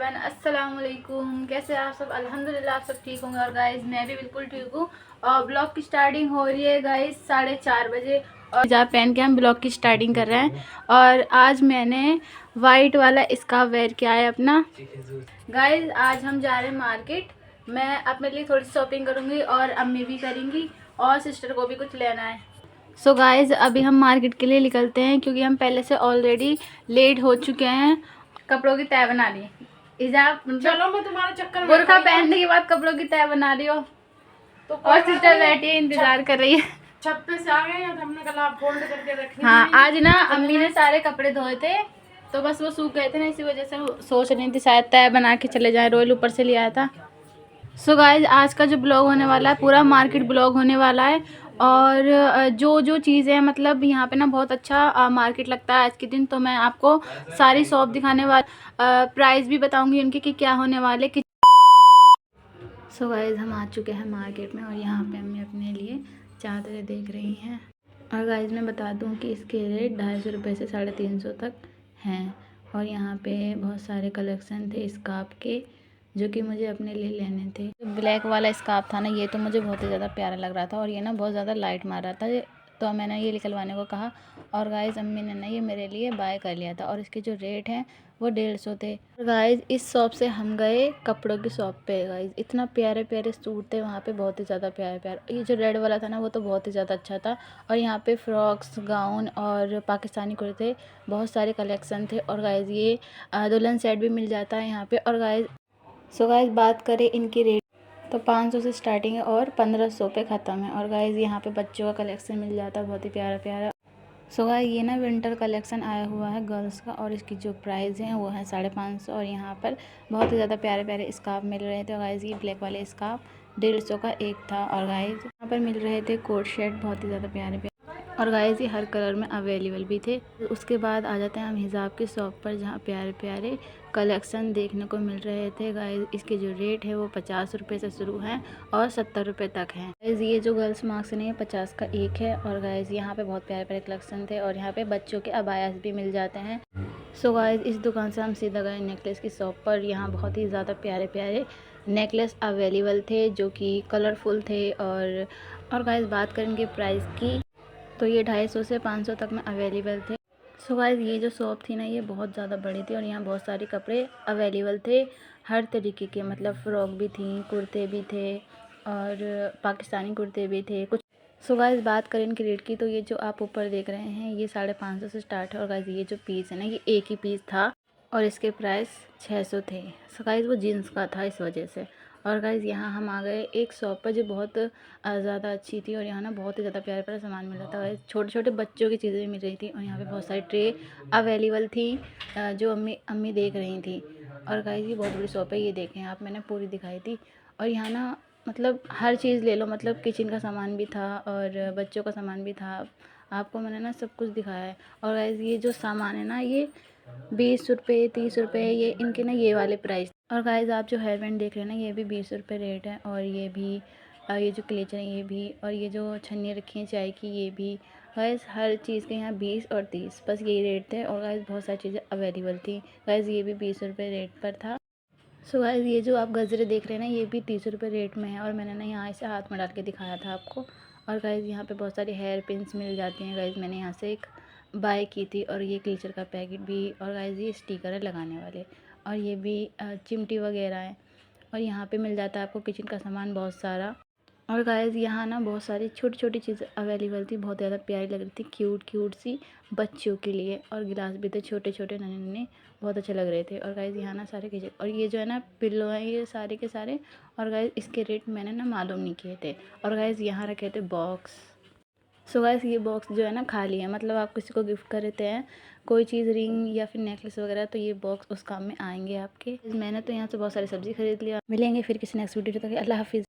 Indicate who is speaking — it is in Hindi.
Speaker 1: एवरीवन, अस्सलाम वालेकुम। कैसे आप सब? अल्हम्दुलिल्लाह आप सब ठीक होंगे। और गाइस मैं भी बिल्कुल ठीक हूँ। और ब्लॉग की स्टार्टिंग हो रही है गाइस 4:30 बजे और हिजाब पहन के हम ब्लॉग की स्टार्टिंग कर रहे हैं। और आज मैंने वाइट वाला स्कार्फ वेयर किया है अपना। गाइस आज हम जा रहे हैं मार्केट। मैं अपने लिए थोड़ी शॉपिंग करूँगी और अम्मी भी करेंगी और सिस्टर को भी कुछ लेना है। सो गाइज अभी हम मार्केट के लिए निकलते हैं क्योंकि हम पहले से ऑलरेडी लेट हो चुके हैं। कपड़ों की तय बना ली हिजाब,
Speaker 2: चलो मैं तुम्हारे चक्कर में
Speaker 1: बुर्का पहनने के बाद कपड़ों की तय बना रही हो।
Speaker 2: तो
Speaker 1: और सिस्टर बैठी है, इंतजार कर रही है।
Speaker 2: छत पे से आ गए हैं तो हमने कल आप फोल्ड करके रखी
Speaker 1: हाँ
Speaker 2: थी।
Speaker 1: आज ना अम्मी ने सारे कपड़े धोए थे तो बस वो सूख गए थे ना, इसी वजह से सोच रही थी शायद तय बना के चले जाए। रॉयल ऊपर से लिया था। सो गाइज आज का जो ब्लॉग होने वाला है पूरा मार्केट ब्लॉग होने वाला है। और जो जो चीज़ें हैं मतलब यहाँ पे ना बहुत अच्छा मार्केट लगता है आज के दिन। तो मैं आपको सारी शॉप दिखाने वाला, प्राइस भी बताऊंगी उनके कि क्या होने वाले कि। सो गाइज हम आ चुके हैं मार्केट में और यहाँ पे हमें अपने लिए चादरें देख रही हैं। और गाइज मैं बता दूँ कि इसके रेट 250 रुपये से 350 तक हैं। और यहाँ पे बहुत सारे कलेक्शन थे स्कार्फ के जो कि मुझे अपने लिए लेने थे। ब्लैक वाला स्कार्फ था ना, ये तो मुझे बहुत ही ज़्यादा प्यारा लग रहा था और ये ना बहुत ज़्यादा लाइट मार रहा था, तो मैंने ये निकलवाने को कहा। और गाइज अम्मी ने ना ये मेरे लिए बाय कर लिया था और इसके जो रेट हैं वो 150 थे। गाइज इस शॉप से हम गए कपड़ों की शॉप पे। गाइज इतना प्यारे प्यारे सूट थे वहाँ पे, बहुत ही ज़्यादा प्यारे प्यारे। ये जो रेड वाला था ना वो तो बहुत ही ज़्यादा अच्छा था। और यहाँ पे फ्रॉक्स, गाउन और पाकिस्तानी कुर्ते बहुत सारे कलेक्शन थे। और गाइज ये दुल्हन सेट भी मिल जाता है यहाँ पे। और गाइज गाइज बात करें इनकी रेट तो 500 से स्टार्टिंग है और 1500 पे ख़त्म है। और गाइज यहाँ पे बच्चों का कलेक्शन मिल जाता है बहुत ही प्यारा प्यारा। गाइज ये ना विंटर कलेक्शन आया हुआ है गर्ल्स का और इसकी जो प्राइस है वो है 550। और यहाँ पर बहुत ही ज़्यादा प्यारे प्यारे स्कार्फ मिल रहे थे। गाइज ये ब्लैक वाले स्कार्फ 150 का एक था। और गाइज यहाँ पर मिल रहे थे कोट शर्ट बहुत ही ज़्यादा प्यारे प्यारे। और गाइज ये हर कलर में अवेलेबल भी थे। उसके बाद आ जाते हैं हम हिजाब की शॉप पर जहाँ प्यारे प्यारे कलेक्शन देखने को मिल रहे थे। गाइज इसके जो रेट है वो 50 रुपये से शुरू हैं और 70 रुपये तक हैं। गाइज ये जो गर्ल्स मास्क नहीं है 50 का एक है। और गाइज यहाँ पे बहुत प्यारे प्यारे कलेक्शन थे और यहाँ पे बच्चों के अबायास भी मिल जाते हैं। गाइज इस दुकान से हम सीधा गए नेकलेस की शॉप पर। यहाँ बहुत ही ज़्यादा प्यारे प्यारे नेकलेस अवेलेबल थे जो कि कलरफुल थे। और गाइज बात करेंगे प्राइस की तो ये 250 से 500 तक में अवेलेबल थे। गाइज ये जो शॉप थी ना ये बहुत ज़्यादा बड़ी थी और यहाँ बहुत सारे कपड़े अवेलेबल थे हर तरीके के, मतलब फ़्रॉक भी थी, कुर्ते भी थे और पाकिस्तानी कुर्ते भी थे कुछ। गाइज बात करें इनकी रेट की तो ये जो आप ऊपर देख रहे हैं ये 550 से स्टार्ट है। और गाइज ये जो पीस है ना ये एक ही पीस था और इसके प्राइस 600 थे। गाइज वो जीन्स का था इस वजह से। और गाइज यहाँ हम आ गए एक शॉप पर जो बहुत ज़्यादा अच्छी थी और यहाँ ना बहुत ही ज़्यादा प्यारा प्यारा सामान मिल रहा था। गाइज छोटे छोटे बच्चों की चीज़ें मिल रही थी और यहाँ पे बहुत सारी ट्रे अवेलेबल थी जो अम्मी देख रही थी। और गाइज ये बहुत बड़ी शॉप है, ये देखें आप, मैंने पूरी दिखाई थी। और यहाँ ना मतलब हर चीज़ ले लो, मतलब किचन का सामान भी था और बच्चों का सामान भी था। आपको मैंने ना सब कुछ दिखाया है। और गाइज ये जो सामान है ना ये 20 रुपये 30 रुपये ये इनके ना ये वाले प्राइस। और गाइज आप जो हेयर बैंड देख रहे हैं ना ये भी 20 रुपये रेट है। और ये भी ये जो क्लेचर है ये भी, और ये जो छन्नी रखी है चाय की ये भी। गाइज हर चीज़ के यहाँ 20 और 30 बस यही रेट थे। और गाइज बहुत सारी चीज़ें अवेलेबल थी। गाइज ये भी 20 रुपये रेट पर था। गाइज ये जो आप गजरे देख रहे हैं ना ये भी 30 रुपये रेट में है और मैंने ना यहाँ से हाथ में डाल के दिखाया था आपको। और गाइज यहाँ पे बहुत सारे हेयर पिन्स मिल जाती हैं। गाइज मैंने यहाँ से एक बाय की थी और ये क्लीचर का पैकेट भी। और गाइज ये स्टिकर है लगाने वाले और ये भी चिमटी वगैरह है। और यहाँ पे मिल जाता है आपको किचन का सामान बहुत सारा। और गाइज यहाँ ना बहुत सारी छोटी छोटी चीज़ें अवेलेबल थी, बहुत ज़्यादा प्यारी लग रही थी, क्यूट क्यूट सी बच्चों के लिए। और गिलास भी थे छोटे छोटे नन्हे नन्हे, बहुत अच्छे लग रहे थे। और गाइज यहाँ ना सारे किचन और ये जो है ना पिल्लो हैं ये सारे के सारे। और गाइज इसके रेट मैंने ना मालूम नहीं किए थे। और गाइज यहाँ रखे थे बॉक्स। गाइस ये बॉक्स जो है ना खाली है, मतलब आप किसी को गिफ्ट कर देते हैं कोई चीज़, रिंग या फिर नेकलेस वगैरह, तो ये बॉक्स उस काम में आएंगे आपके। मैंने तो यहाँ से बहुत सारी सब्ज़ी खरीद लिया। मिलेंगे फिर किसी नेक्स्ट वीडियो तक, अल्लाह हाफिज़।